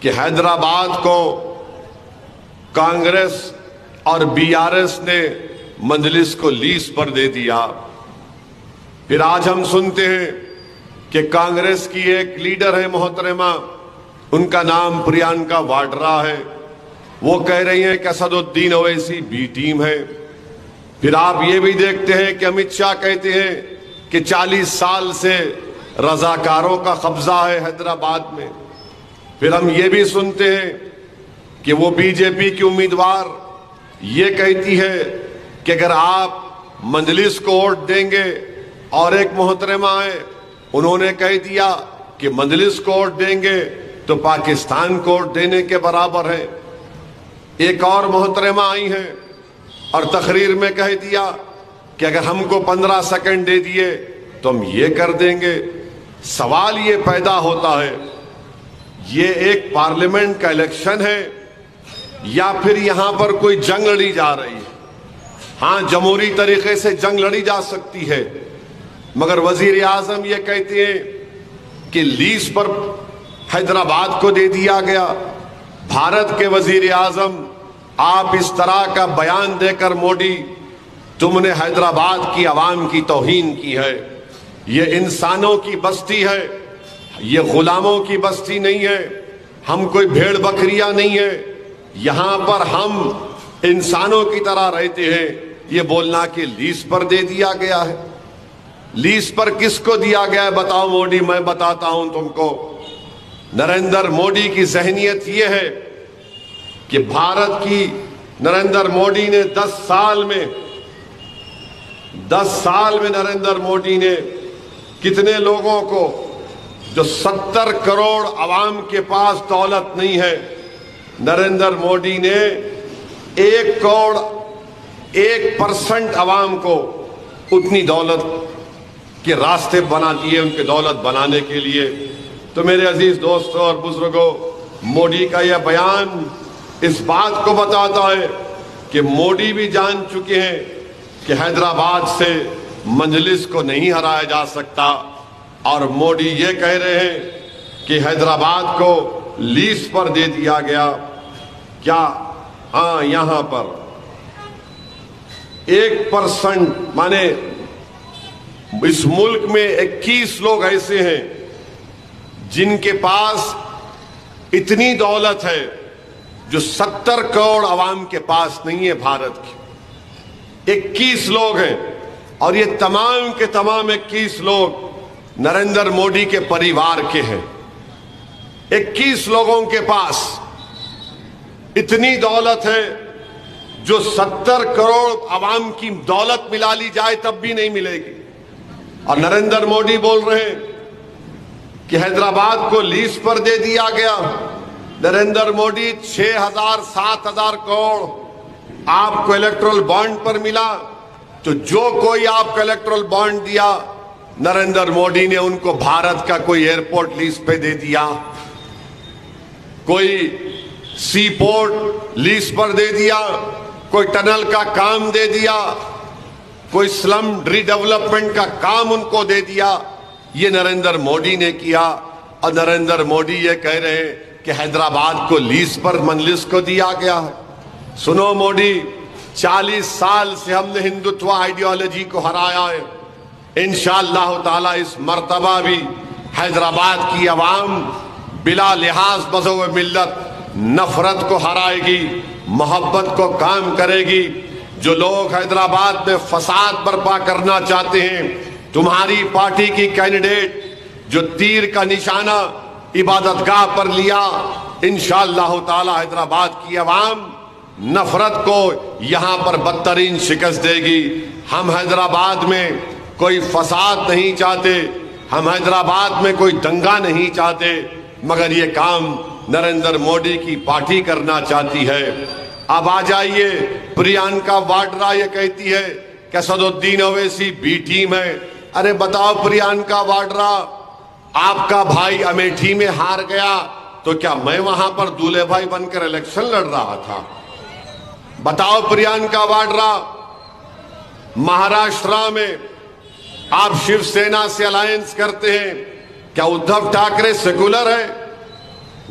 کہ حیدرآباد کو کانگریس اور بی آر ایس نے مجلس کو لیز پر دے دیا۔ پھر آج ہم سنتے ہیں کہ کانگریس کی ایک لیڈر ہے محترمہ، ان کا نام پریانکا واڈرا ہے، وہ کہہ رہی ہیں کہ اسد الدین اویسی بی ٹیم ہے۔ پھر آپ یہ بھی دیکھتے ہیں کہ امت شاہ کہتے ہیں کہ 40 سال سے رضاکاروں کا قبضہ ہے حیدرآباد میں۔ پھر ہم یہ بھی سنتے ہیں کہ وہ بی جے پی کی امیدوار یہ کہتی ہے کہ اگر آپ مجلس کو ووٹ دیں گے، اور ایک محترمہ ہے انہوں نے کہہ دیا کہ مجلس کو ووٹ دیں گے تو پاکستان کو ووٹ دینے کے برابر ہے۔ ایک اور محترمہ آئی ہیں اور تقریر میں کہہ دیا کہ اگر ہم کو 15 سیکنڈ دے دیے تو ہم یہ کر دیں گے۔ سوال یہ پیدا ہوتا ہے، یہ ایک پارلیمنٹ کا الیکشن ہے یا پھر یہاں پر کوئی جنگ لڑی جا رہی ہے؟ ہاں، جمہوری طریقے سے جنگ لڑی جا سکتی ہے، مگر وزیر اعظم یہ کہتے ہیں کہ لیز پر حیدرآباد کو دے دیا گیا۔ بھارت کے وزیر اعظم، آپ اس طرح کا بیان دے کر موڈی، تم نے حیدرآباد کی عوام کی توہین کی ہے۔ یہ انسانوں کی بستی ہے، یہ غلاموں کی بستی نہیں ہے، ہم کوئی بھیڑ بکریاں نہیں ہیں، یہاں پر ہم انسانوں کی طرح رہتے ہیں۔ یہ بولنا کہ لیز پر دے دیا گیا ہے، لیز پر کس کو دیا گیا ہے بتاؤ موڈی؟ میں بتاتا ہوں تم کو۔ نریندر موڈی کی ذہنیت یہ ہے کہ بھارت کی نریندر موڈی نے 10 سال میں نریندر موڈی نے کتنے لوگوں کو، جو 70 کروڑ عوام کے پاس دولت نہیں ہے، نریندر موڈی نے 1% عوام کو اتنی دولت کے راستے بنا دیے ان کے دولت بنانے کے لیے۔ تو میرے عزیز دوستوں اور بزرگوں، موڈی کا یہ بیان اس بات کو بتاتا ہے کہ موڈی بھی جان چکے ہیں کہ حیدرآباد سے مجلس کو نہیں ہرایا جا سکتا، اور موڈی یہ کہہ رہے ہیں کہ حیدرآباد کو لیز پر دے دیا گیا۔ کیا؟ ہاں، یہاں پر 1% مانے اس ملک میں 21 لوگ ایسے ہیں جن کے پاس اتنی دولت ہے جو 70 کروڑ عوام کے پاس نہیں ہے۔ بھارت کی 21 لوگ ہیں، اور یہ تمام کے تمام 21 لوگ نریندر موڈی کے پریوار کے ہیں۔ 21 لوگوں کے پاس اتنی دولت ہے جو 70 کروڑ عوام کی دولت ملا لی جائے تب بھی نہیں ملے گی، اور نریندر موڈی بول رہے ہیں کہ حیدرآباد کو لیز پر دے دیا گیا۔ نریندر موڈی 6,000-7,000 کروڑ آپ کو الیکٹرل بانڈ پر ملا، تو جو کوئی آپ کو الیکٹرل بانڈ دیا، نریندر موڈی نے ان کو بھارت کا کوئی ایئرپورٹ لیز پہ دے دیا، کوئی سی پورٹ لیز پر دے دیا، کوئی ٹنل کا کام دے دیا، کوئی سلم ری ڈیولپمنٹ کا کام ان کو دے دیا۔ یہ نریندر موڈی نے کیا، اور نریندر موڈی یہ کہہ رہے ہیں کہ حیدرآباد کو لیز پر مجلس کو دیا گیا ہے۔ سنو موڈی، 40 سال سے ہم نے ہندوتوا آئیڈیالوجی کو ہرایا ہے، انشاءاللہ تعالی اس مرتبہ بھی حیدرآباد کی عوام بلا لحاظ مذہب و ملت نفرت کو ہرائے گی، محبت کو کام کرے گی۔ جو لوگ حیدرآباد میں فساد برپا کرنا چاہتے ہیں، تمہاری پارٹی کی کینڈیڈیٹ جو تیر کا نشانہ عبادت گاہ پر لیا، انشاءاللہ تعالی حیدرآباد کی عوام نفرت کو یہاں پر بدترین شکست دے گی۔ ہم حیدرآباد میں کوئی فساد نہیں چاہتے، ہم حیدرآباد میں کوئی دنگا نہیں چاہتے، مگر یہ کام نریندر موڈی کی پارٹی کرنا چاہتی ہے۔ اب آ جائیے، پریانکا واڈرا یہ کہتی ہے کہ اسد الدین اویسی بی ٹیم ہے۔ ارے بتاؤ پریانکا واڈرا، آپ کا بھائی امیٹھی میں ہار گیا تو کیا میں وہاں پر دولہے بھائی بن کر الیکشن لڑ رہا تھا؟ بتاؤ پریانکا واڈرا، مہاراشٹرا میں آپ شیو سینا سے الائنس کرتے ہیں، کیا ادھو ٹھاکرے سیکولر ہے؟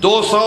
200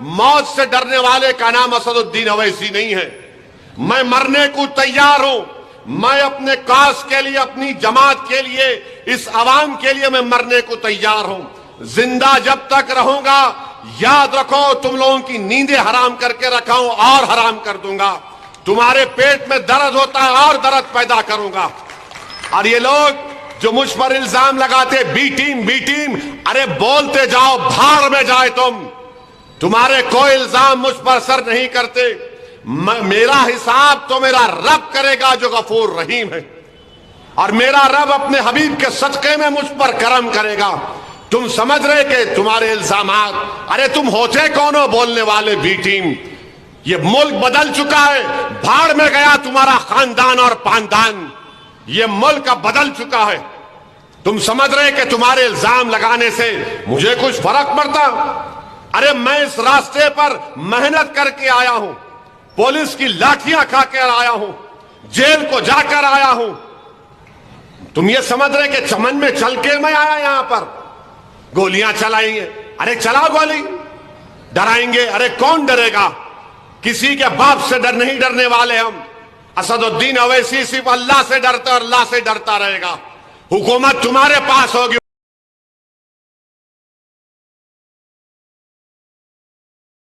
موت سے ڈرنے والے کا نام اسد الدین اویسی نہیں ہے. میں مرنے کو تیار ہوں. میں اپنے کاس کے لیے, اپنی جماعت کے لیے, اس عوام کے لیے میں مرنے کو تیار ہوں. زندہ جب تک رہوں گا یاد رکھو تم لوگوں کی نیندیں حرام کر کے رکھا ہوں اور حرام کر دوں گا. تمہارے پیٹ میں درد ہوتا ہے اور درد پیدا کروں گا. اور یہ لوگ جو مجھ پر الزام لگاتے بی ٹیم, ارے بولتے جاؤ, بھاڑ میں جائے تم. تمہارے کوئی الزام مجھ پر اثر نہیں کرتے. میرا حساب تو میرا رب کرے گا جو غفور رحیم ہے, اور میرا رب اپنے حبیب کے صدقے میں مجھ پر کرم کرے گا. تم سمجھ رہے کہ تمہارے الزامات, ارے تم ہوتے کون ہو بولنے والے بی ٹیم؟ یہ ملک بدل چکا ہے, بھاڑ میں گیا تمہارا خاندان اور پاندان. یہ ملک اب بدل چکا ہے. تم سمجھ رہے کہ تمہارے الزام لگانے سے مجھے کچھ فرق پڑتا؟ ارے میں اس راستے پر محنت کر کے آیا ہوں, پولیس کی لاٹھیاں کھا کر آیا ہوں, جیل کو جا کر آیا ہوں. تم یہ سمجھ رہے کہ چمن میں چل کے میں آیا یہاں پر گولیاں چلائیں گے؟ ارے چلاؤ گولی, ڈرائیں گے؟ ارے کون ڈرے گا؟ کسی کے باپ سے نہیں ڈرنے والے ہم. اسد الدین اویسی صرف اللہ سے ڈرتا اور اللہ سے ڈرتا رہے گا. حکومت تمہارے پاس ہوگی.